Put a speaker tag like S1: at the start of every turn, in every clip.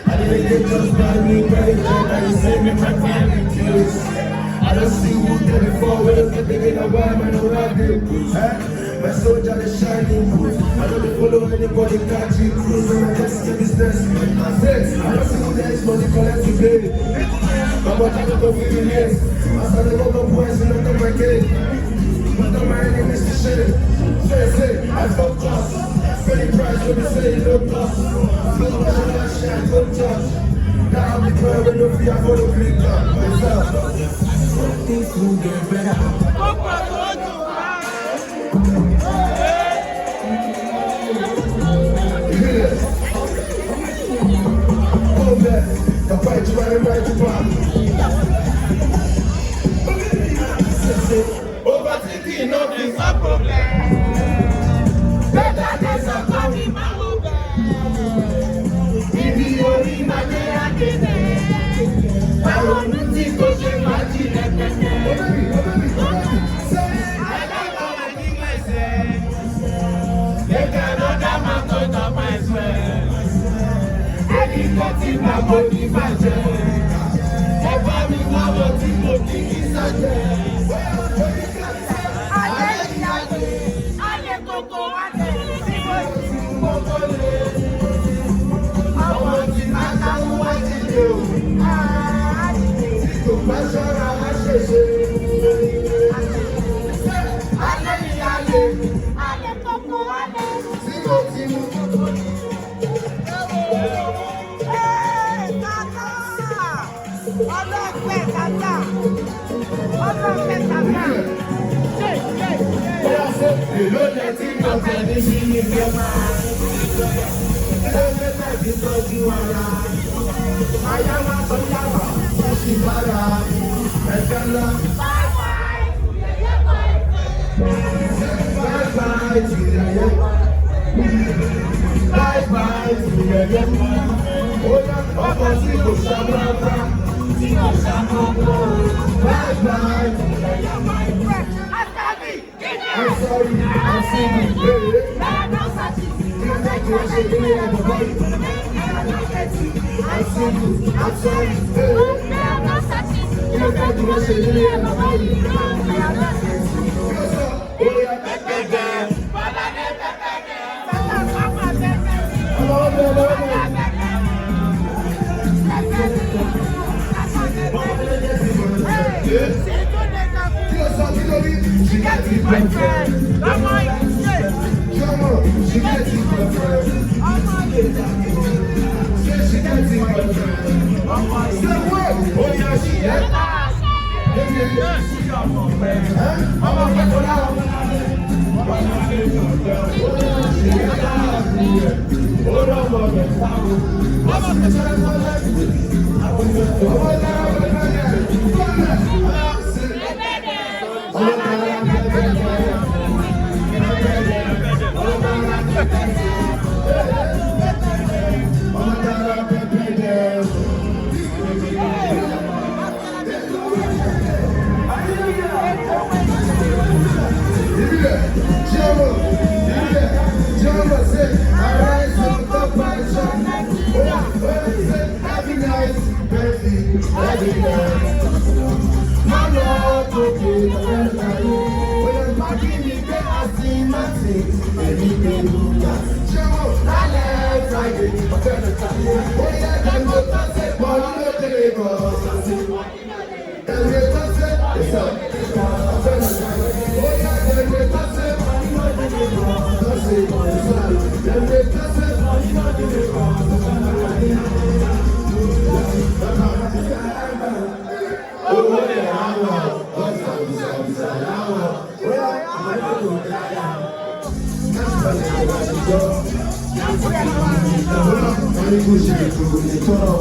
S1: I didn't get just by me, baby, I save me my time and tears. I don't see who did it forward, but they get a while, man, no ride my soldier is shining boots. I don't follow anybody, catch you cruise. And I just get business. I don't see who there is money collect today. But what I don't go for the years. I started to go boys and not on my game. Not on my enemies to shame. Say, I don't trust. Pay price when they say no plus. No pressure, shine, don't touch. Now I'm the girl with no fear for the big gun. Myself. Things will get better. The fight you and right to back. Overthinking nothing is a problem. Better days are coming, my love. If you only imagine it, I want to think of you, imagine it. I like how I think myself. They cannot have my thought of myself. Ẹnikẹ́ni máa mọ ní bàjẹ́, ẹ bá mi wá wọ́n tí mo kí kí sàjẹ́. Alẹ́ kókó alẹ́ tí mo ti kókó lé. Àwọn tí máa káwọ́ wá ti lé o. Tí kò bá ṣọ́ra wá ṣèṣe. Alẹ́ ni alẹ́ kókó alẹ́ tí mo ti mú kókó lé. Èló lẹ tí kọ̀ọ̀kan ní sí ní ìfẹ́ máa ṣe mẹ́ta ti tọ́jú ara. Àyà máa sọ yàrá, ó sì bára ẹ̀fẹ́ lọ. Bye bye to yẹ̀yẹ́. Bye bye to yẹ̀yẹ́. Ó yẹ ọkọ̀ tí kò ṣàmúlá. Tí kò ṣàmúlá. Bye bye to yẹ̀yẹ́. I'm sorry, I'm singing, baby. I'm singing, I'm sorry, she got it, my friend. Come on, she got it, my friend. She got it, my friend. Say what? Oh yeah, she got it. She got my friend. I'm a friend for now. push it through the top.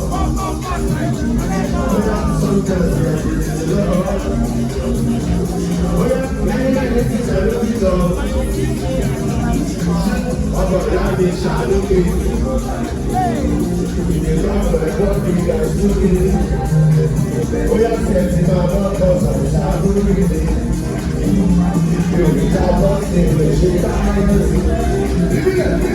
S1: Sometimes I feel love. Many things I love you all. I'm a diamond shadow. In the love of what you guys do. Oh, yeah, sexy, my mom, cause I'm a shadow. You're the top of the shit. Give it up.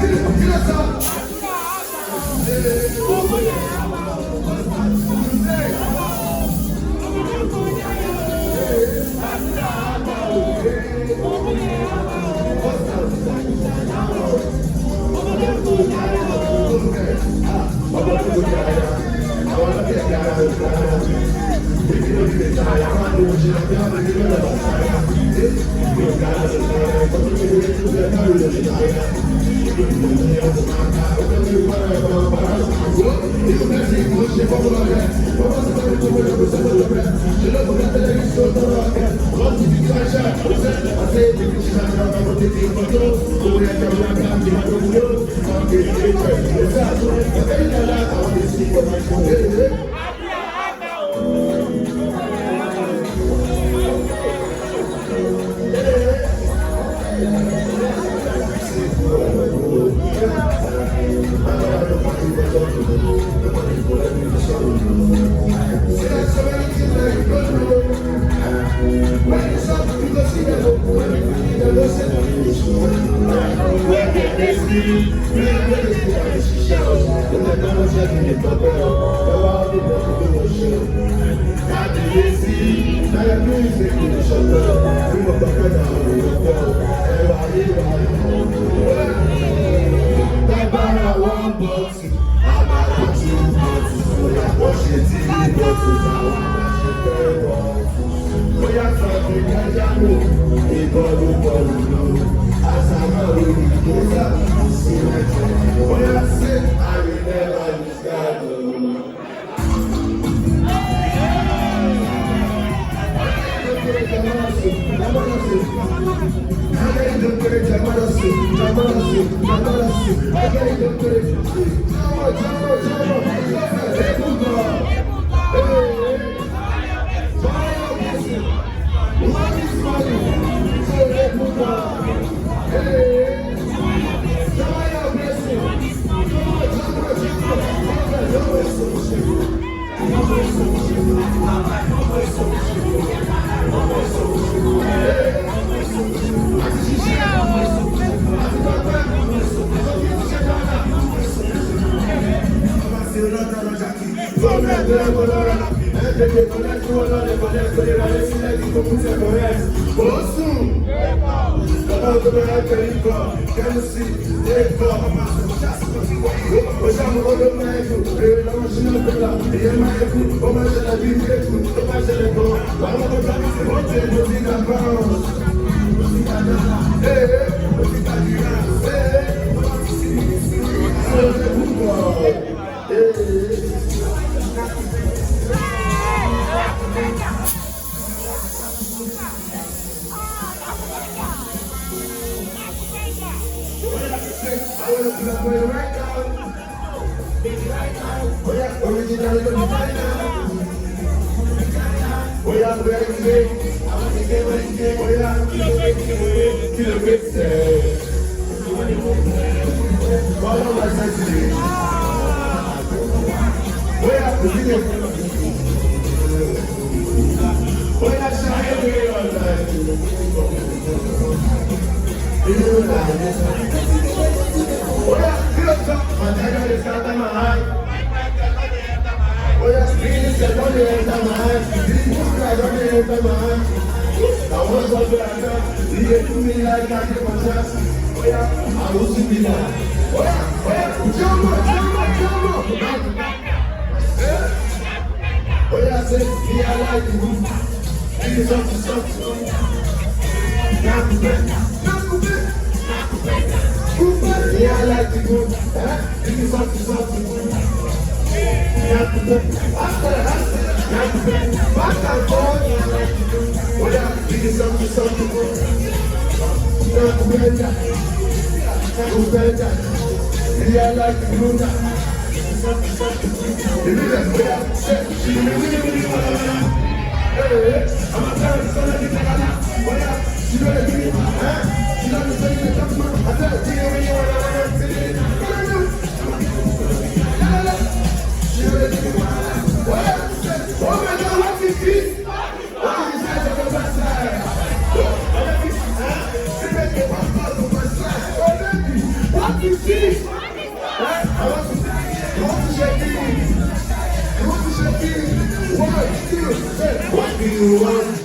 S1: What do you want?